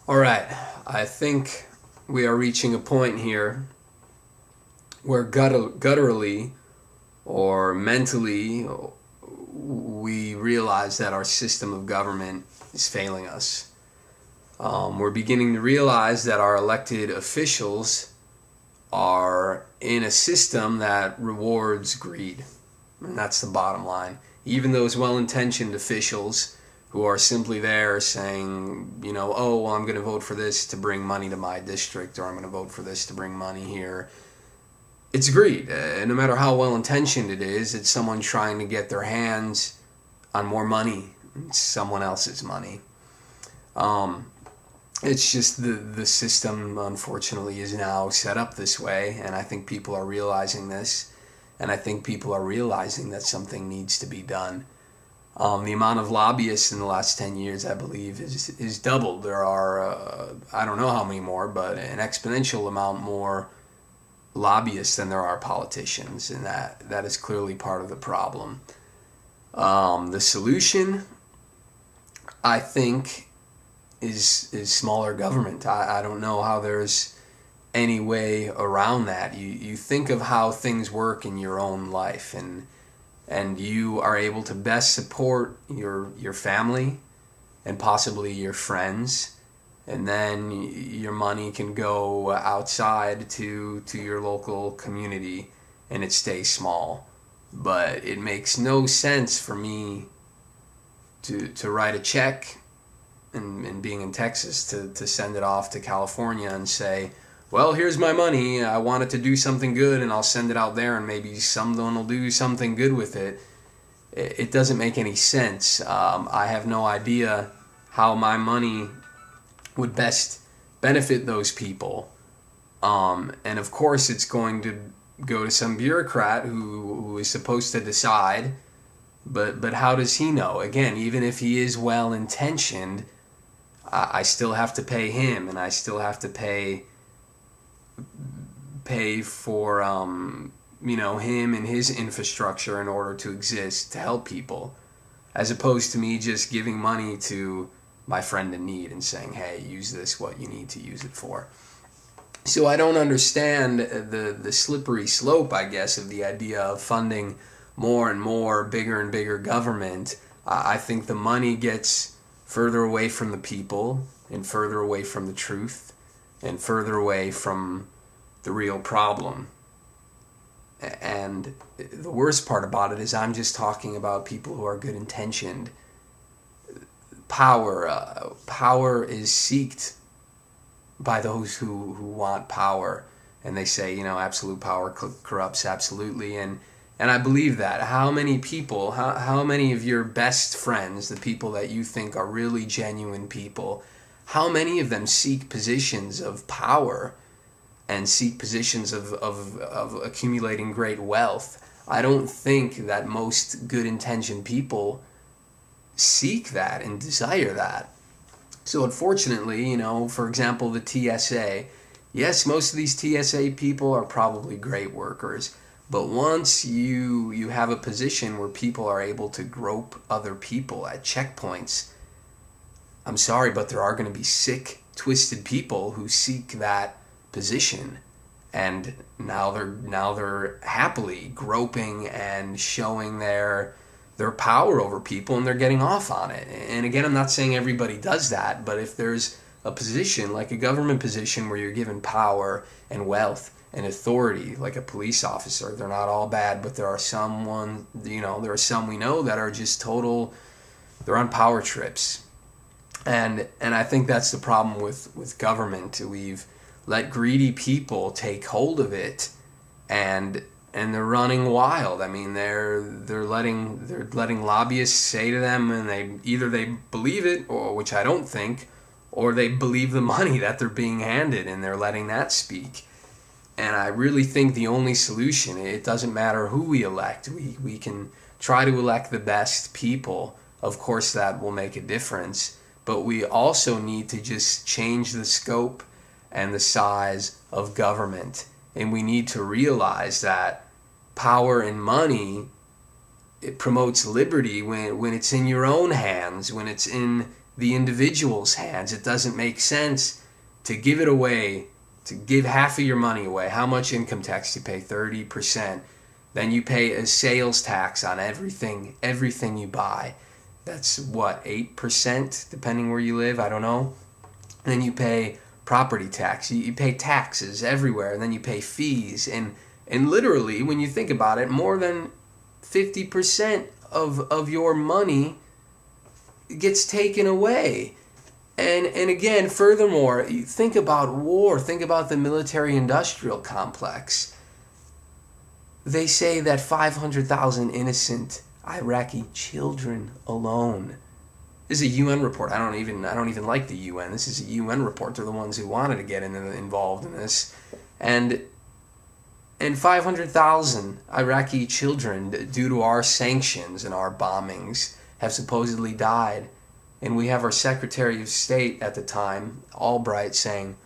All right, I think we are reaching a point here where gutturally or mentally we realize that our system of government is failing us. We're beginning to realize that our elected officials are in a system that rewards greed. And that's the bottom line. Even those well-intentioned officials who are simply there saying, oh, well, I'm going to vote for this to bring money to my district, or I'm going to vote for this to bring money here. It's greed. No matter how well-intentioned it is, it's someone trying to get their hands on more money, someone else's money. It's just the system, unfortunately, is now set up this way, and I think people are realizing this, and I think people are realizing that something needs to be done. The amount of lobbyists in the last 10 years, I believe, is doubled. There are, I don't know how many more, but an exponential amount more lobbyists than there are politicians, and that is clearly part of the problem. The solution, I think, is smaller government. I don't know how there's any way around that. You think of how things work in your own life, and you are able to best support your family and possibly your friends, and then your money can go outside to your local community and it stays small. But it makes no sense for me to write a check and being in Texas to send it off to California and say, well, here's my money, I want it to do something good, and I'll send it out there and maybe someone will do something good with it. It doesn't make any sense. I have no idea how my money would best benefit those people. And of course it's going to go to some bureaucrat who is supposed to decide, but how does he know? Again, even if he is well-intentioned, I still have to pay him, and I still have to pay for him and his infrastructure in order to exist, to help people, as opposed to me just giving money to my friend in need and saying, hey, use this what you need to use it for. So I don't understand the slippery slope, I guess, of the idea of funding more and more, bigger and bigger government. I think the money gets further away from the people and further away from the truth and further away from the real problem. And the worst part about it is I'm just talking about people who are good intentioned. Power is sought by those who want power, and they say, absolute power corrupts absolutely, and I believe that. How many people, how many of your best friends, the people that you think are really genuine people, how many of them seek positions of power and seek positions of accumulating great wealth? I don't think that most good-intentioned people seek that and desire that. So unfortunately, for example, the TSA, yes, most of these TSA people are probably great workers, but once you have a position where people are able to grope other people at checkpoints, I'm sorry, but there are going to be sick, twisted people who seek that position, and now they're happily groping and showing their power over people, and they're getting off on it. And again, I'm not saying everybody does that, but if there's a position like a government position where you're given power and wealth and authority, like a police officer, they're not all bad, but there are some we know that are just total, they're on power trips. And I think that's the problem with government. We've let greedy people take hold of it, and they're running wild. I mean, they're letting lobbyists say to them, and they believe it, or which I don't think, or they believe the money that they're being handed, and they're letting that speak. And I really think the only solution, it doesn't matter who we elect. We can try to elect the best people. Of course, that will make a difference. But we also need to just change the scope and the size of government. And we need to realize that power and money, it promotes liberty when it's in your own hands, when it's in the individual's hands. It doesn't make sense to give it away, to give half of your money away. How much income tax do you pay? 30%. Then you pay a sales tax on everything you buy. That's what, 8%, depending where you live, I don't know. And then you pay property tax. You pay taxes everywhere, and then you pay fees. And literally, when you think about it, more than 50% of your money gets taken away. And again, furthermore, you think about war, think about the military-industrial complex. They say that 500,000 innocent Iraqi children alone. This is a UN report. I don't even like the UN. This is a UN report. They're the ones who wanted to get involved in this. And 500,000 Iraqi children, due to our sanctions and our bombings, have supposedly died. And we have our Secretary of State at the time, Albright, saying,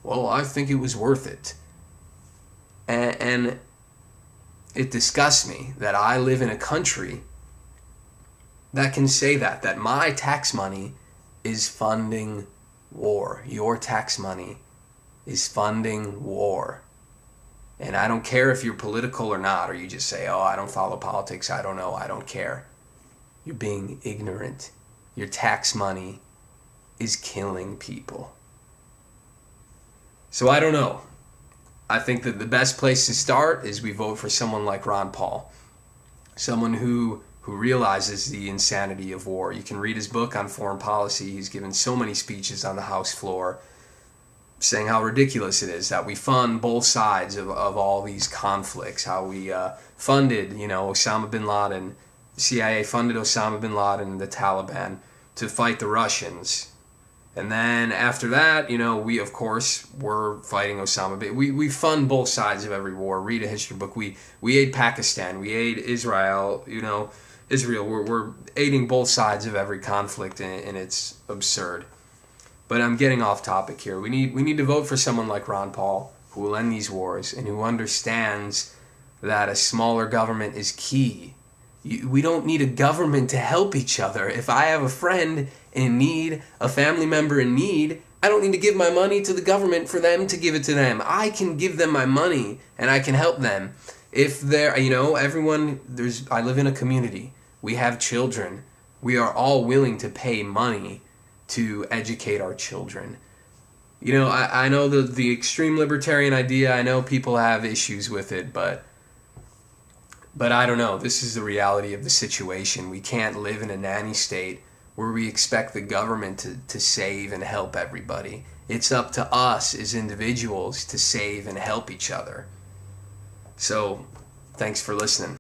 well, I think it was worth it. And it disgusts me that I live in a country that can say that my tax money is funding war. Your tax money is funding war. And I don't care if you're political or not, or you just say, oh, I don't follow politics, I don't know, I don't care. You're being ignorant. Your tax money is killing people. So I don't know. I think that the best place to start is we vote for someone like Ron Paul. Someone who realizes the insanity of war. You can read his book on foreign policy. He's given so many speeches on the House floor saying how ridiculous it is that we fund both sides of all these conflicts. How we funded, Osama bin Laden. The CIA funded Osama bin Laden and the Taliban to fight the Russians. And then after that, we, of course, were fighting Osama. We fund both sides of every war. Read a history book. We aid Pakistan. We aid Israel. Israel. We're aiding both sides of every conflict, and it's absurd. But I'm getting off topic here. We need to vote for someone like Ron Paul, who will end these wars and who understands that a smaller government is key. We don't need a government to help each other. If I have a friend in need, a family member in need, I don't need to give my money to the government for them to give it to them. I can give them my money and I can help them. If they're, I live in a community. We have children. We are all willing to pay money to educate our children. I know the extreme libertarian idea, I know people have issues with it, but I don't know. This is the reality of the situation. We can't live in a nanny state where we expect the government to save and help everybody. It's up to us as individuals to save and help each other. So, thanks for listening.